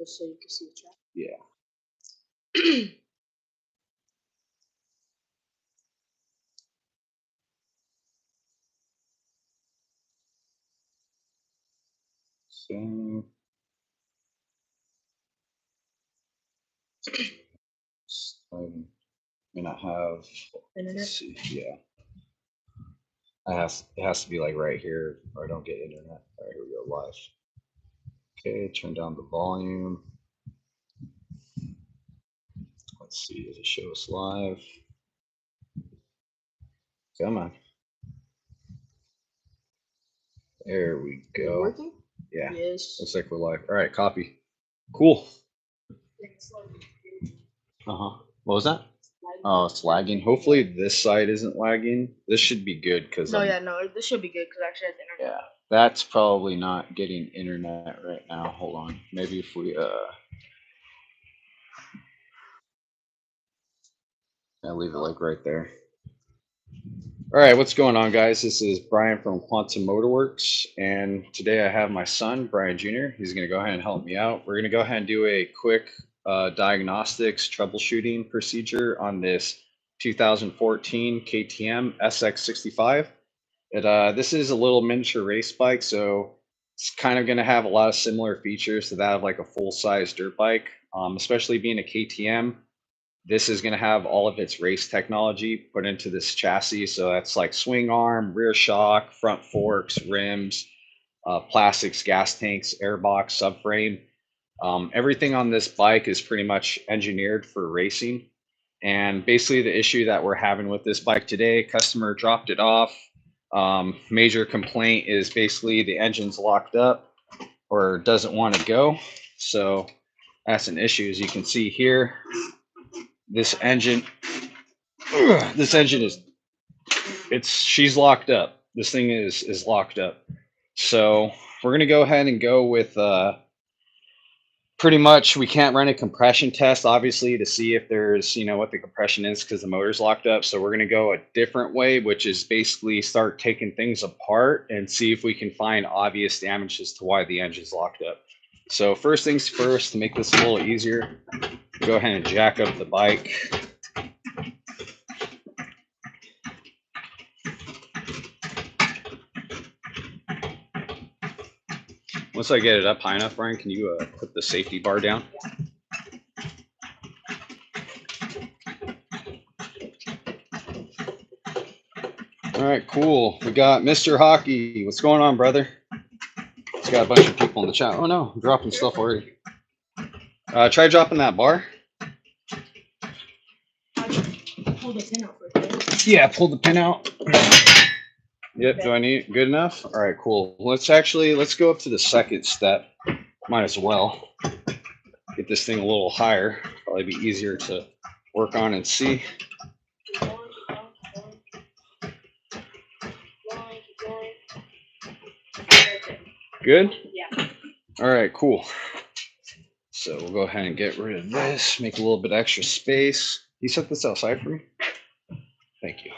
just so you can see the track. Yeah. So I mean, I have. Let's see. Yeah. It has to be like right here, or I don't get internet. All right, here we go. Live. Okay, turn down the volume. Let's see. Does it show us live? Come on. There we go. Working? Yeah. Yes. Looks like we're live. All right, copy. Cool. Uh-huh. What was that? Oh, it's lagging. Hopefully this side isn't lagging. This should be good because no, this should be good because I actually have internet. Yeah, that's probably not getting internet right now. Hold on. Maybe if we I'll leave it like right there. All right, what's going on, guys? This is Brian from Quantum Motorworks, and today I have my son, Brian Jr. He's going to go ahead and help me out. We're going to go ahead and do a quick diagnostics troubleshooting procedure on this 2014 KTM SX65. This is a little miniature race bike, so it's kind of going to have a lot of similar features to that of like a full-size dirt bike, especially being a KTM. This is going to have all of its race technology put into this chassis. So that's like swing arm, rear shock, front forks, rims, plastics, gas tanks, airbox, subframe. Everything on this bike is pretty much engineered for racing. And basically the issue that we're having with this bike today, customer dropped it off. Major complaint is basically the engine's locked up or doesn't want to go. So that's an issue. As you can see here, this engine she's locked up. This thing is locked up. So we're going to go ahead and go with pretty much we can't run a compression test, obviously, to see if there's, what the compression is because the motor's locked up. So we're going to go a different way, which is basically start taking things apart and see if we can find obvious damages to why the engine's locked up. So first things first, to make this a little easier, go ahead and jack up the bike. Once I get it up high enough, Brian, can you put the safety bar down? All right, cool. We got Mr. Hockey. What's going on, brother? It's got a bunch of people in the chat. Oh no, I'm dropping stuff already. Try dropping that bar. Pull the pin out first. Yeah, pull the pin out. Yep, do I need good enough? All right, cool. Let's go up to the second step. Might as well get this thing a little higher. Probably be easier to work on and see. Good? Yeah. All right, cool. So we'll go ahead and get rid of this, make a little bit extra space. You set this outside for me? Thank you.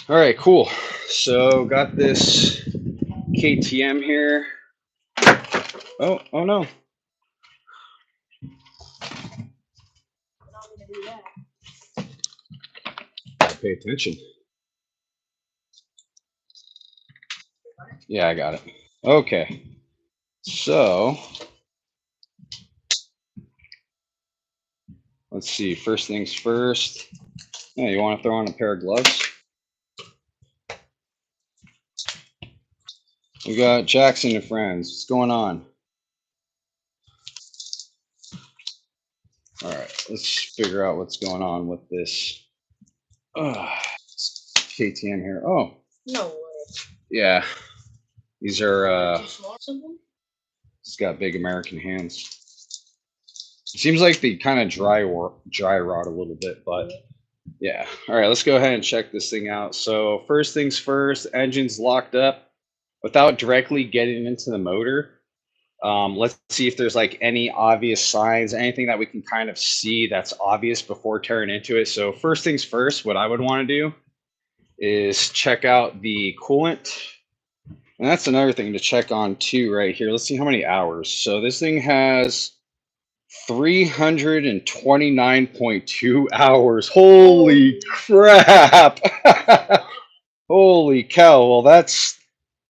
All right, cool. So got this KTM here. Oh no. Pay attention. Yeah, I got it. Okay. So let's see. First things first. Yeah, you want to throw on a pair of gloves? We got Jackson and friends. What's going on? All right, let's figure out what's going on with this KTM here. Oh, no way. Yeah, these are. Too small or something? It's got big American hands. It seems like they kind of dry rot a little bit, but yeah. All right, let's go ahead and check this thing out. So first things first, engine's locked up. Without directly getting into the motor, let's see if there's like any obvious signs, anything that we can kind of see that's obvious before tearing into it. So first things first, what I would want to do is check out the coolant. And that's another thing to check on too, right here. Let's see how many hours. So this thing has 329.2 hours. Holy crap. Holy cow. Well, that's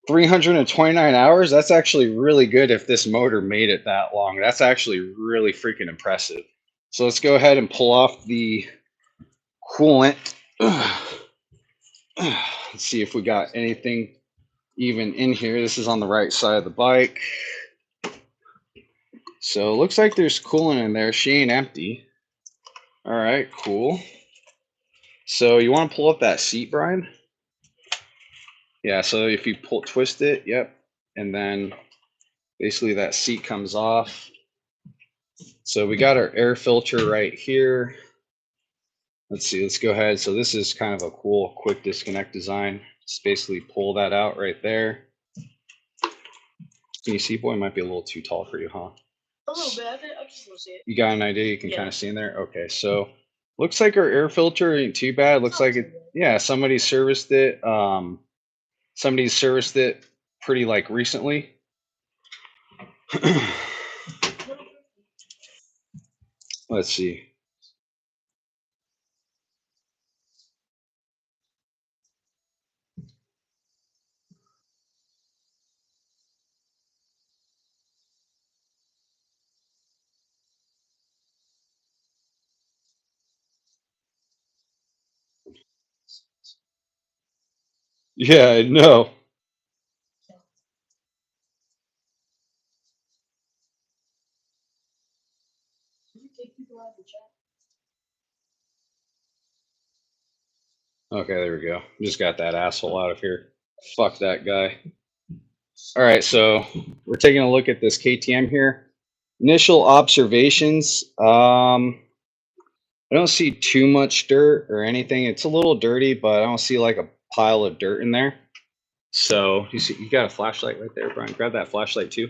329 hours. That's actually really good if this motor made it that long. That's actually really freaking impressive. So let's go ahead and pull off the coolant. Let's see if we got anything even in here. This is on the right side of the bike. So it looks like there's coolant in there. She ain't empty. All right, cool. So you want to pull up that seat, Brian? Yeah, so if you twist it, yep. And then basically that seat comes off. So we got our air filter right here. Let's see, let's go ahead. So this is kind of a cool quick disconnect design. Just basically pull that out right there. Can you see, boy? It might be a little too tall for you, huh? A little bit. I can still see it. You got an idea? You can kind of see in there? Okay, so looks like our air filter ain't too bad. Looks like it, yeah, somebody serviced it. Somebody serviced it pretty like recently. Let's see. Yeah, I know. Can you take people out of the chat? Okay, there we go. Just got that asshole out of here. Fuck that guy. All right, so we're taking a look at this KTM here. Initial observations. I don't see too much dirt or anything. It's a little dirty, but I don't see like a pile of dirt in there. So you see, you got a flashlight right there, Brian. Grab that flashlight too.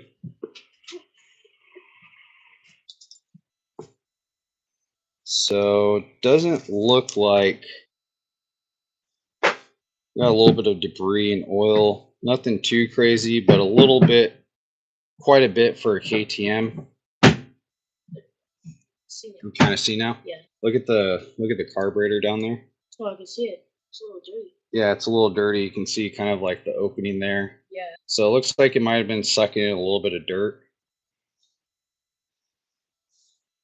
So doesn't look like got a little bit of debris and oil. Nothing too crazy, but a little bit, quite a bit for a KTM. You kind of see now? Yeah. Look at the carburetor down there. Oh, I can see it. It's a little dirty. Yeah, it's a little dirty. You can see kind of like the opening there. Yeah. So it looks like it might have been sucking in a little bit of dirt.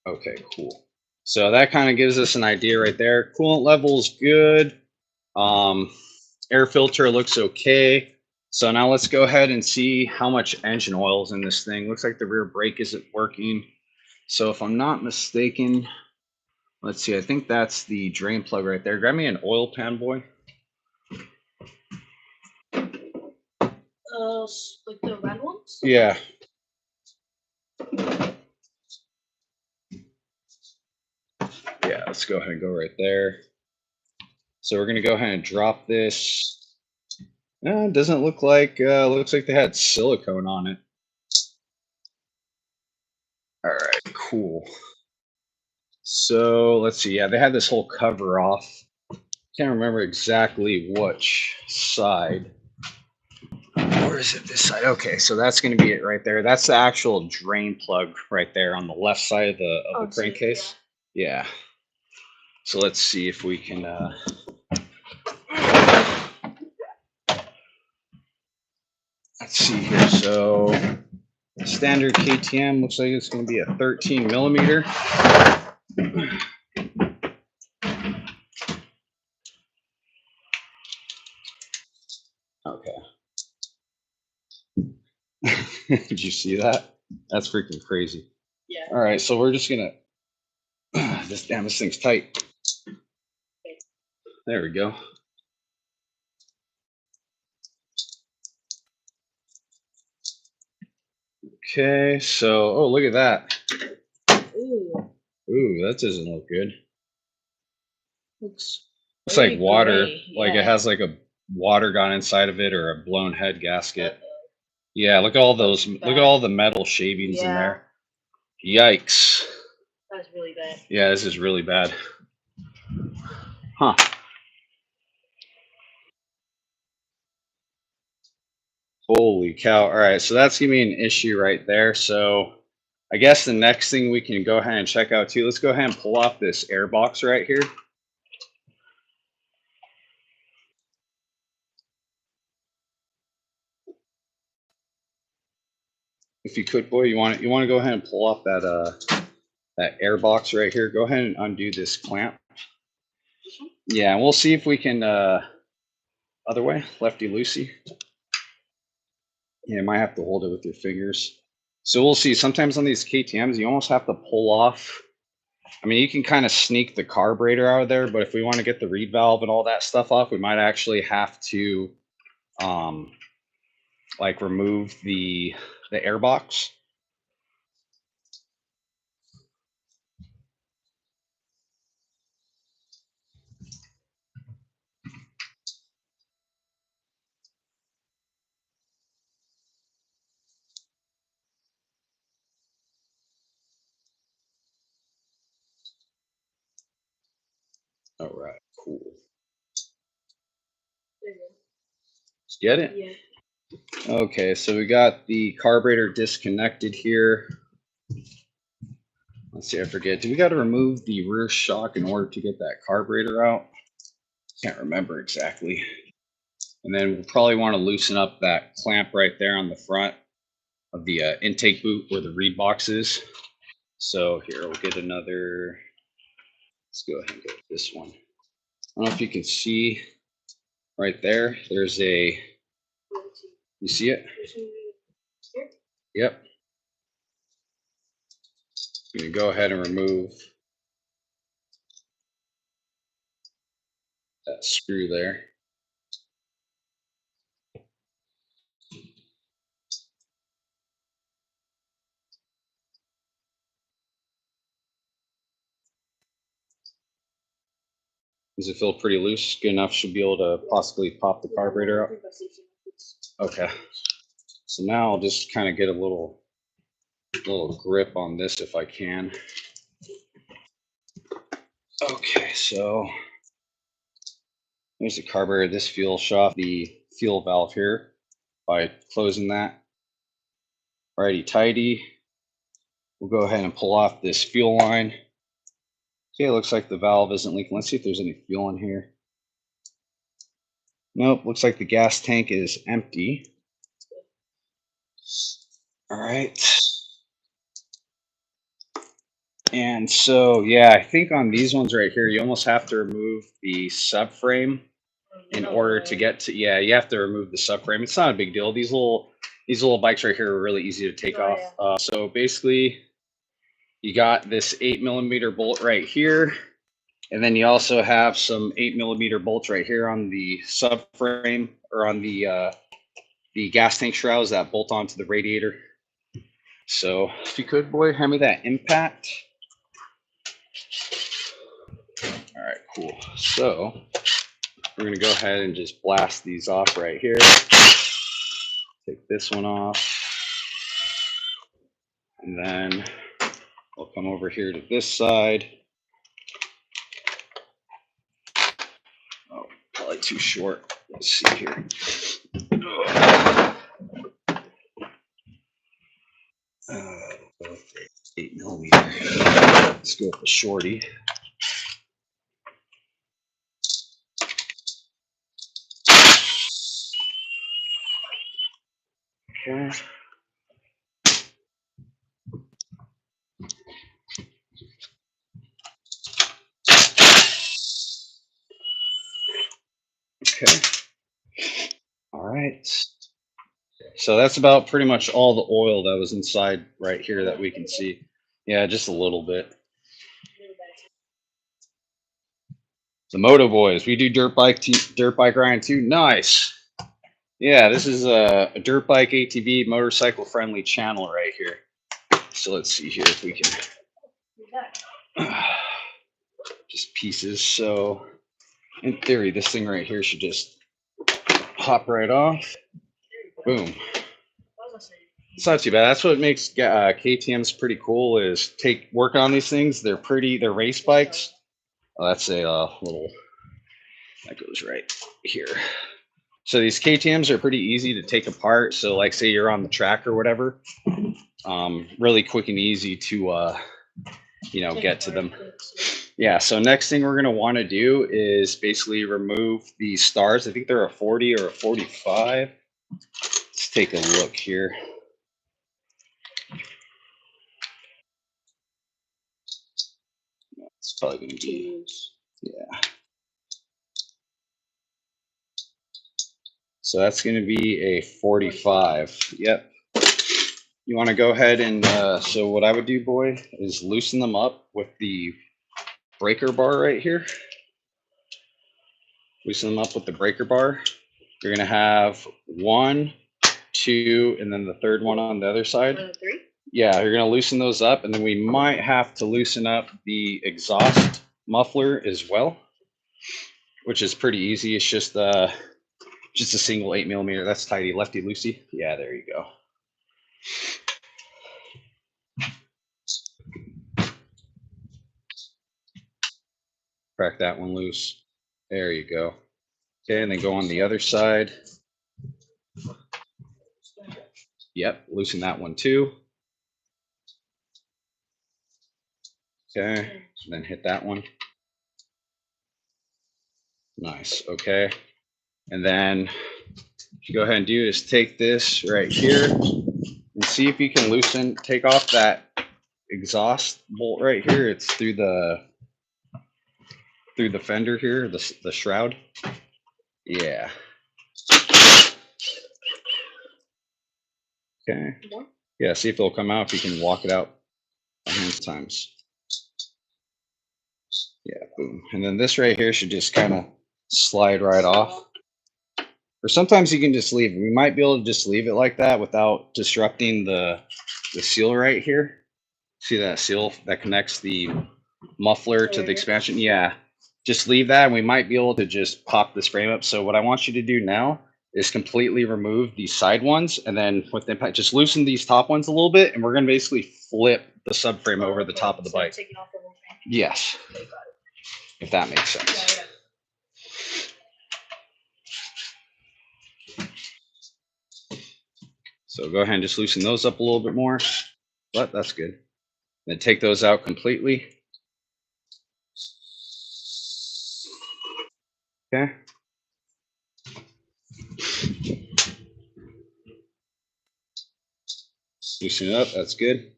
Okay, cool. So that kind of gives us an idea right there. Coolant level's good. Air filter looks okay. So now let's go ahead and see how much engine oil is in this thing. Looks like the rear brake isn't working. So if I'm not mistaken, let's see, I think that's the drain plug right there. Grab me an oil pan, boy. Like the red ones? Yeah. Yeah, let's go ahead and go right there. So we're gonna go ahead and drop this. Doesn't look like, looks like they had silicone on it. All right, cool. So let's see. Yeah, they had this whole cover off. Can't remember exactly which side. Or is it this side? Okay, so that's going to be it right there. That's the actual drain plug right there on the left side of the crankcase. Yeah. So let's see if we can. Let's see here. So standard KTM looks like it's going to be a 13 millimeter. Okay. Did you see that? That's freaking crazy. Yeah. All right, so we're just gonna. This thing's tight. There we go. Okay, so oh look at that. Ooh, that doesn't look good. Looks like water. gray. Like Yeah. it has like a water gone inside of it or a blown head gasket. Yeah, look at all those. Look at all the metal shavings in there. Yikes. That's really bad. Yeah, this is really bad. Huh. Holy cow. All right, so that's gonna be an issue right there. So I guess the next thing we can go ahead and check out too, let's go ahead and pull off this air box right here. If you could, boy, you want to go ahead and pull off that air box right here. Go ahead and undo this clamp. Yeah, and we'll see if we can other way, lefty loosey. Yeah, you might have to hold it with your fingers. So we'll see. Sometimes on these KTMs, you almost have to pull off. I mean, you can kind of sneak the carburetor out of there, but if we want to get the reed valve and all that stuff off, we might actually have to like remove the air box. All right, cool. There you Let's get it. go. Yeah. Okay, so we got the carburetor disconnected here. Let's see, I forget. Do we got to remove the rear shock in order to get that carburetor out? Can't remember exactly. And then we'll probably want to loosen up that clamp right there on the front of the intake boot where the reed box is. So here, we'll get another. Let's go ahead and go with this one. I don't know if you can see right there. There's a. You see it? Here. Yep. I'm going to go ahead and remove that screw there. Does it feel pretty loose? Good enough, should be able to possibly pop the carburetor out. Okay. So now I'll just kind of get a little grip on this if I can. Okay, so there's the carburetor. This fuel shot the fuel valve here by closing that. Righty tighty. We'll go ahead and pull off this fuel line. Okay, it looks like the valve isn't leaking. Let's see if there's any fuel in here. Nope, looks like the gas tank is empty. All right. And so, yeah, I think on these ones right here, you almost have to remove the subframe in order to get to, yeah, you have to remove the subframe. It's not a big deal. These little bikes right here are really easy to take off. Yeah. So basically, you got this 8mm bolt right here. And then you also have some 8mm bolts right here on the subframe or on the gas tank shrouds that bolt onto the radiator. So if you could, boy, hand me that impact. All right, cool. So we're gonna go ahead and just blast these off right here. Take this one off. And then we'll come over here to this side. Oh, probably too short. Let's see here. 8mm. Let's go with the shorty. Okay. Okay. All right. So that's about pretty much all the oil that was inside right here that we can see. Yeah, just a little bit. The Moto Boys, we do dirt bike riding too. Nice. Yeah, this is a dirt bike ATV motorcycle friendly channel right here. So let's see here if we can just pieces. So in theory, this thing right here should just hop right off. Boom. It's not too bad. That's what makes KTMs pretty cool is working on these things. They're pretty, they're race bikes. Oh, that's a little, that goes right here. So these KTMs are pretty easy to take apart. So like say you're on the track or whatever, really quick and easy to get to them. Yeah, so next thing we're going to want to do is basically remove these stars. I think they're a 40 or a 45. Let's take a look here. It's probably going to be, yeah. So that's going to be a 45. Yep. You want to go ahead and, so what I would do, boy, is loosen them up with the breaker bar right here. Loosen them up with the breaker bar. You're going to have 1, 2, and then the third one on the other side. 3? Yeah, you're going to loosen those up, and then we might have to loosen up the exhaust muffler as well, which is pretty easy. It's just a single 8mm. That's tidy, lefty loosey. Yeah, there you go. Crack that one loose. There you go. Okay, and then go on the other side. Yep, loosen that one too. Okay, and then hit that one. Nice, okay. And then what you go ahead and do is take this right here and see if you can take off that exhaust bolt right here. It's through the fender here, the shroud. Yeah. Okay. Yeah, see if it'll come out, if you can walk it out a handful times. Yeah, boom. And then this right here should just kind of slide right off. Or sometimes you can just leave it. We might be able to just leave it like that without disrupting the seal right here. See that seal that connects the muffler to the expansion? Yeah, just leave that and we might be able to just pop this frame up. So what I want you to do now is completely remove these side ones, and then with impact, just loosen these top ones a little bit, and we're going to basically flip the subframe over the top of the bike. Yes, if that makes sense. So go ahead and just loosen those up a little bit more, but that's good. Then take those out completely. Okay. Loosen it up, that's good.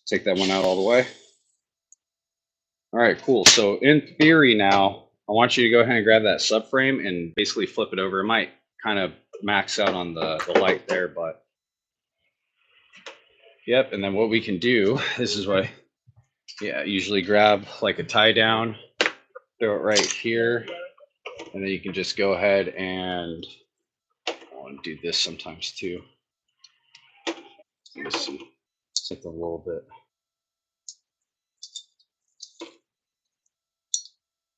Take that one out all the way. All right, cool. So in theory now, I want you to go ahead and grab that subframe and basically flip it over. It might kind of max out on the light there, but yep. And then what we can do, this is what, yeah, usually grab like a tie down, throw it right here, and then you can just go ahead and I want to do this sometimes too. Let me see, something a little bit.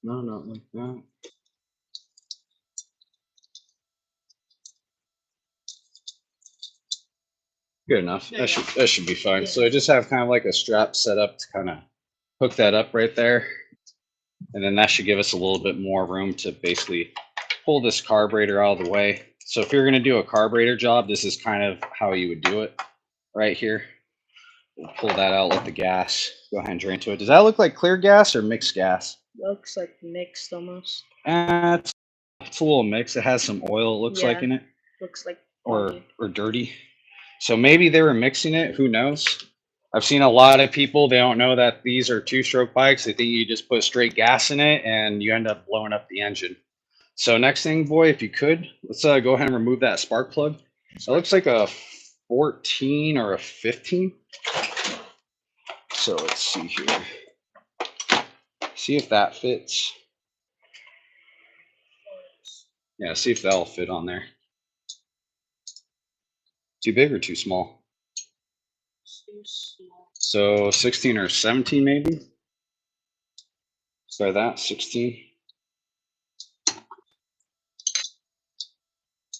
No, not like that. Good enough. That should be fine. So I just have kind of like a strap set up to kind of hook that up right there. And then that should give us a little bit more room to basically pull this carburetor out of the way. So if you're going to do a carburetor job, this is kind of how you would do it right here. We'll pull that out, let the gas go ahead and drain to it. Does that look like clear gas or mixed gas? Looks like mixed almost. It's a little mixed. It has some oil, it looks like, in it. Looks like or dirty. So maybe they were mixing it. Who knows? I've seen a lot of people, they don't know that these are two-stroke bikes. They think you just put straight gas in it and you end up blowing up the engine. So next thing, boy, if you could, let's go ahead and remove that spark plug. So it looks like a 14 or a 15. So let's see here. See if that fits. Yeah, see if that'll fit on there. Too big or too small? too small. So 16 or 17 maybe? Try that, 16.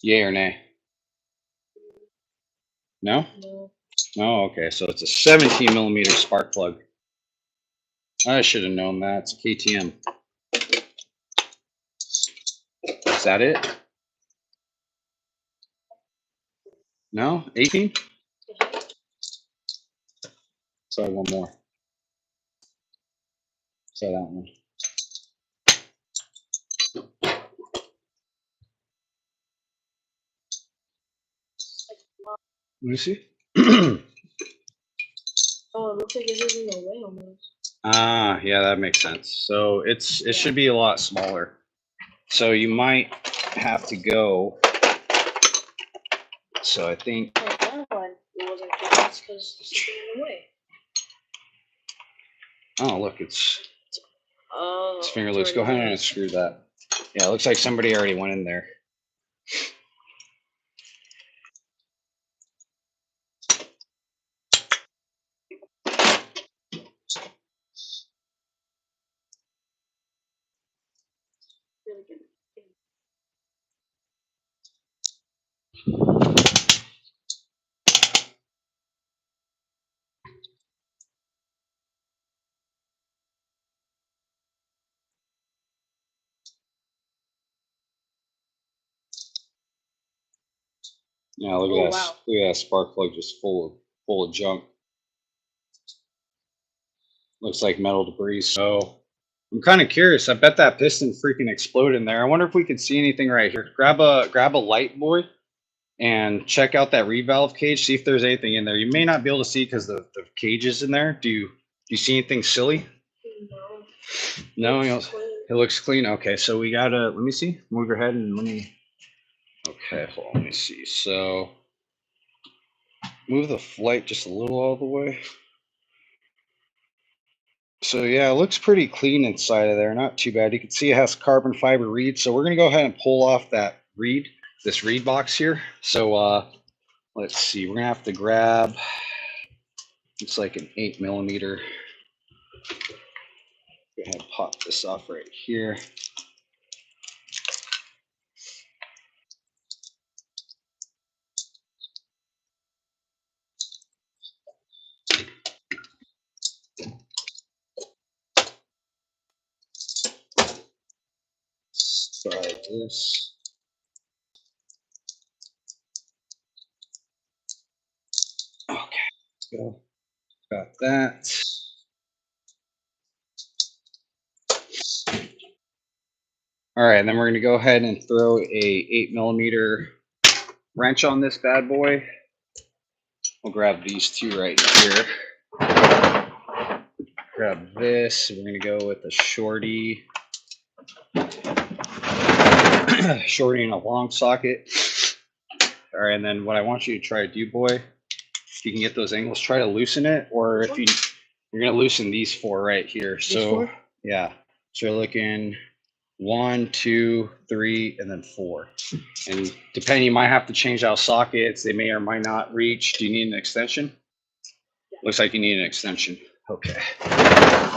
Yay or nay? No? No. Oh, okay. So it's a 17mm spark plug. I should have known that. It's a KTM. Is that it? No, 18. Try one more. Try that one. Let me see. Oh, it looks like it is in the way almost. Ah, yeah, that makes sense. So it should be a lot smaller. So you might have to go. So I think. Oh, that one, it wasn't good. It's because there's something in the way. Oh, look, it's Oh, finger loose. Go ahead and unscrew that. Yeah, it looks like somebody already went in there. really good. Yeah, look Oh, at that. wow. Look at that spark plug just full of junk. Looks like metal debris. So I'm kind of curious. I bet that piston freaking exploded in there. I wonder if we could see anything right here. Grab a light, boy, and check out that reed valve cage. See if there's anything in there. You may not be able to see because the cage is in there. Do you see anything silly? No. No, it looks clean. Okay, so we gotta. Let me see. Move your head and let me. Okay, hold on. Let me see. So move the light just a little out of the way. So yeah, it looks pretty clean inside of there. Not too bad. You can see it has carbon fiber reed. So we're gonna go ahead and pull off that reed, this reed box here. So let's see. We're gonna have to grab. It's like an 8mm. Go ahead and pop this off right here. Try this. Okay, go. Got that. All right, and then we're gonna go ahead and throw a 8mm wrench on this bad boy. We'll grab these two right here. Grab this. We're gonna go with a shorty, shorty and a long socket. All right, and then what I want you to try to do, boy, if you can get those angles, try to loosen it, or if you're gonna loosen these four right here. So yeah, so you're looking 1, 2, 3, and then 4. And depending, you might have to change out sockets. They may or might not reach. Do you need an extension? Looks like you need an extension. Okay.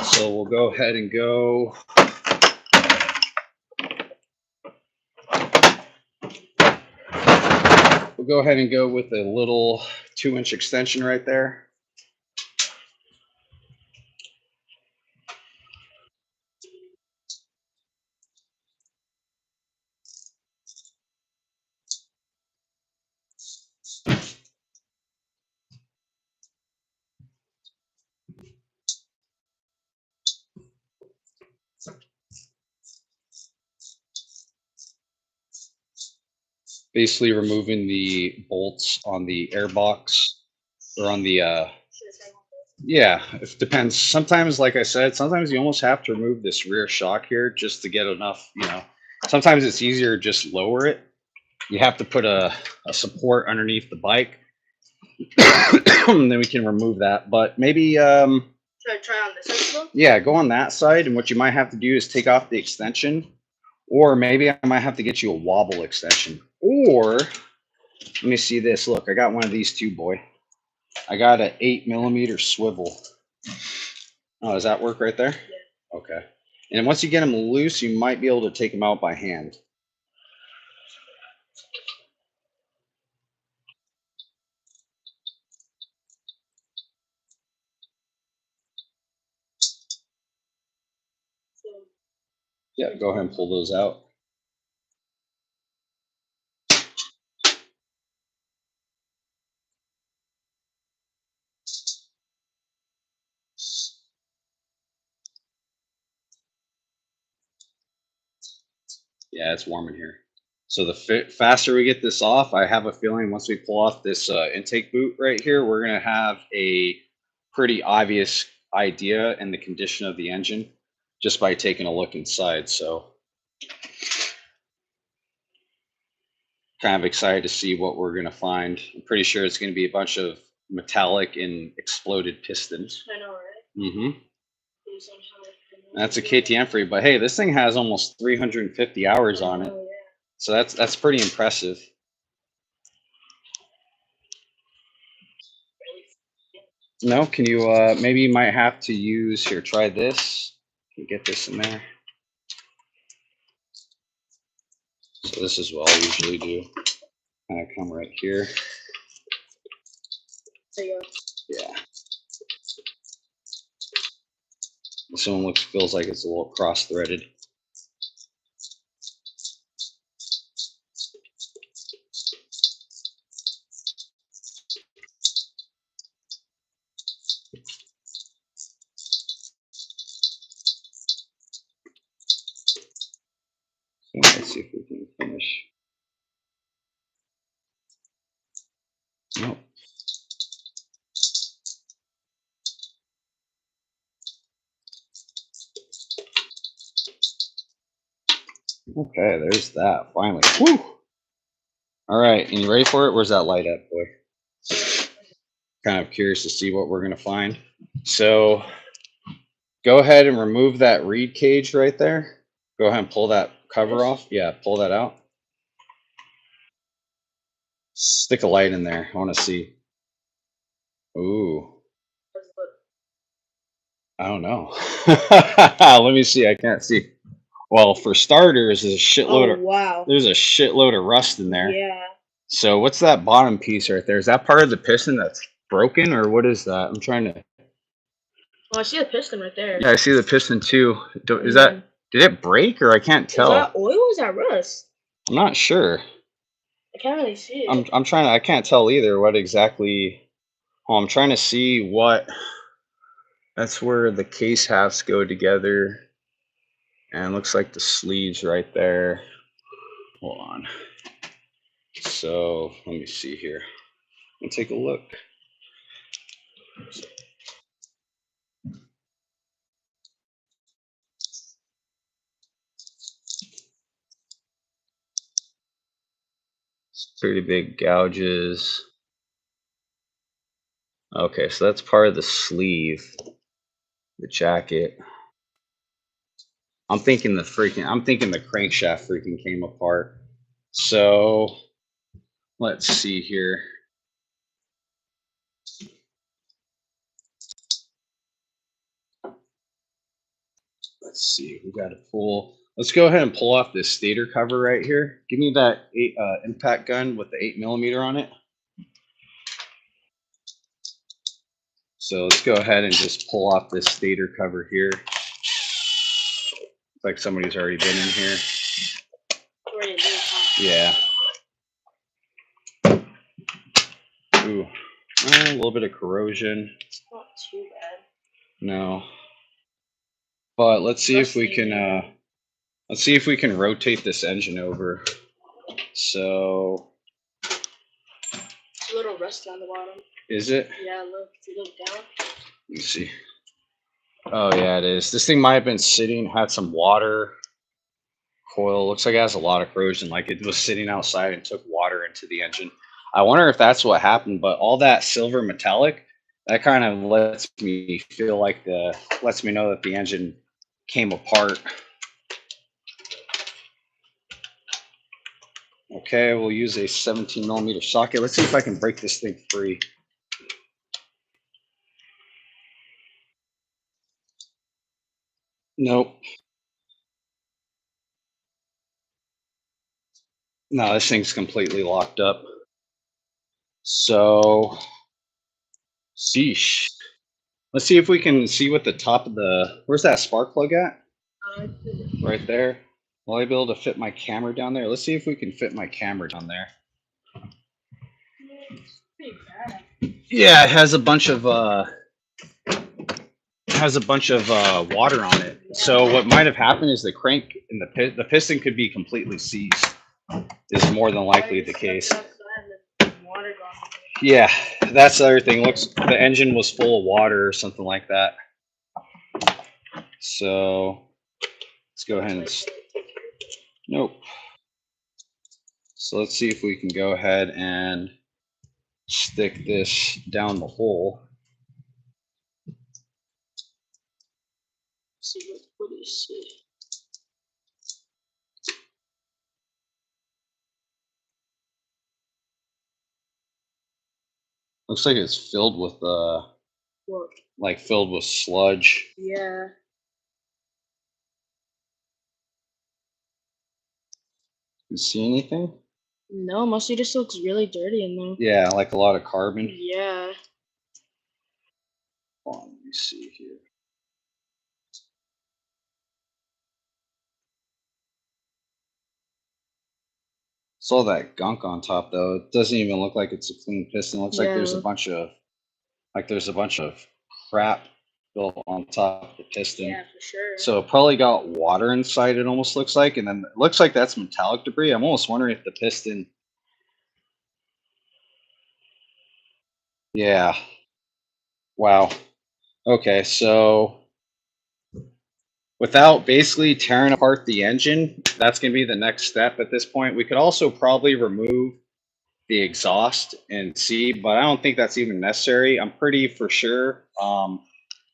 So we'll go ahead and go. We'll go ahead and go with a little 2-inch extension right there. Basically removing the bolts on the airbox or on the yeah, it depends. Sometimes, like I said, sometimes you almost have to remove this rear shock here just to get enough, sometimes it's easier to just lower it. You have to put a support underneath the bike. Then we can remove that. But maybe Should I try on this side though? yeah, go on that side, and what you might have to do is take off the extension, or maybe I might have to get you a wobble extension. Or let me see this. Look, I got one of these too, boy. I got an 8mm swivel. Oh, does that work right there? Yeah. Okay. And once you get them loose, you might be able to take them out by hand. Yeah, go ahead and pull those out. Yeah, it's warm in here. So the faster we get this off, I have a feeling once we pull off this intake boot right here, we're going to have a pretty obvious idea in the condition of the engine just by taking a look inside. So kind of excited to see what we're going to find. I'm pretty sure it's going to be a bunch of metallic and exploded pistons. I know, right? Mm-hmm. That's a KTM for you, but hey, this thing has almost 350 hours on it. Oh, yeah. So that's pretty impressive. No, can you maybe you might have to use here, try this. Can you get this in there? So this is what I'll usually do. Kind of come right here. There you go. Yeah. This one feels like it's a little cross-threaded. So let's see if we can finish. Nope. Okay, there's that. Finally. Woo! All right, and you ready for it? Where's that light at, boy? Kind of curious to see what we're gonna find. So go ahead and remove that reed cage right there. Go ahead and pull that cover off. Yeah, pull that out. Stick a light in there. I want to see. Ooh. I don't know. Let me see. I can't see. Well, for starters, there's a shitload wow. There's a shitload of rust in there. Yeah. So what's that bottom piece right there? Is that part of the piston that's broken, or what is that? I'm trying to. Oh, I see the piston right there. Yeah, I see the piston too. Is that? Did it break, or I can't tell? Is that oil or is that rust? I'm not sure. I can't really see it. I'm trying to. I can't tell either what exactly. Oh, I'm trying to see what. That's where the case halves go together. And it looks like the sleeves right there. Hold on. So let me see here. Let me take a look. It's pretty big gouges. Okay, so that's part of the sleeve, the jacket. I'm thinking the crankshaft freaking came apart. So let's see here. Let's see, we got to pull. Let's go ahead and pull off this stator cover right here. Give me that impact gun with the 8mm on it. So let's go ahead and just pull off this stator cover here. Looks like somebody's already been in here. Yeah. Ooh, a little bit of corrosion. It's not too bad. No. But let's see if we can rotate this engine over. So it's a little rusty on the bottom. Is it? Yeah, look. If you look down. Let me see. Oh yeah, it is. This thing might have been sitting, had some water. Coil looks like it has a lot of corrosion, like it was sitting outside and took water into the engine. I wonder if that's what happened, but all that silver metallic, that kind of lets me feel like lets me know that the engine came apart. Okay, we'll use a 17mm socket. Let's see if I can break this thing free. Nope. No, this thing's completely locked up. So, sheesh. Let's see if we can see what the top of where's that spark plug at? Right there. Will I be able to fit my camera down there? Let's see if we can fit my camera down there. It's pretty bad. Yeah, it has a bunch of has a bunch of water on it. So what might have happened is the crank and the piston could be completely seized. Is more than likely the case. Yeah, that's the other thing. Looks the engine was full of water or something like that. So let's go ahead and nope. So let's see if we can go ahead and stick this down the hole. See what do you see? Looks like it's filled with What? like filled with sludge. Yeah. You see anything? No, mostly just looks really dirty in there. Yeah, like a lot of carbon. Yeah. Hold on, let me see here. It's all that gunk on top though. It doesn't even look like it's a clean piston. It looks like there's a bunch of crap built on top of the piston. Yeah, for sure. So it probably got water inside, it almost looks like, and then it looks like that's metallic debris. I'm almost wondering if the piston. Yeah. Wow. Okay, so without basically tearing apart the engine, that's going to be the next step at this point. We could also probably remove the exhaust and see, but I don't think that's even necessary. I'm pretty for sure.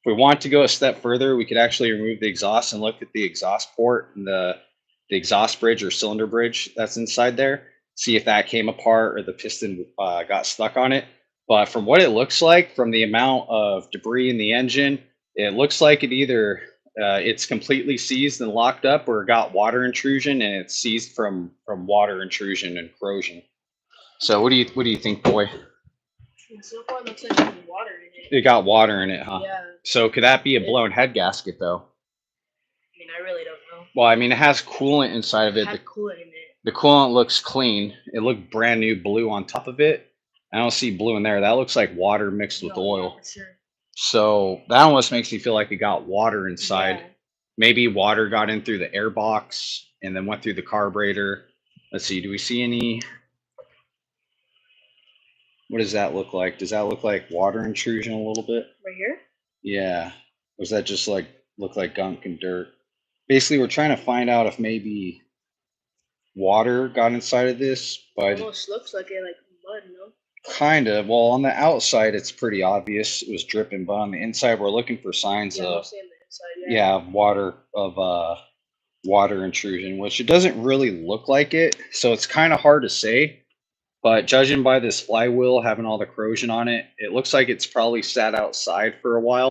If we want to go a step further, we could actually remove the exhaust and look at the exhaust port and the exhaust bridge or cylinder bridge that's inside there. See if that came apart or the piston got stuck on it. But from what it looks like, from the amount of debris in the engine, it looks like it either it's completely seized and locked up, or got water intrusion and it's seized from water intrusion and corrosion. So what do you think, boy? So far, it looks like there's water in it. It got water in it, huh? Yeah. So could that be a blown head gasket, though? I mean, I really don't know. Well, I mean, it has coolant inside of it. It had coolant in it. The coolant looks clean. It looked brand new blue on top of it. I don't see blue in there. That looks like water mixed with oil. Yeah, for sure. So that almost makes me feel like it got water inside. Yeah. Maybe water got in through the air box and then went through the carburetor. Let's see. Do we see any? What does that look like? Does that look like water intrusion a little bit? Right here? Yeah. Or does that just like look like gunk and dirt? Basically, we're trying to find out if maybe water got inside of this, but It almost looks like it, like mud, no? kind of. Well, on the outside, it's pretty obvious it was dripping, but on the inside, we're looking for signs of mostly on the inside, water intrusion, which it doesn't really look like it. So it's kind of hard to say. But judging by this flywheel having all the corrosion on it, it looks like it's probably sat outside for a while.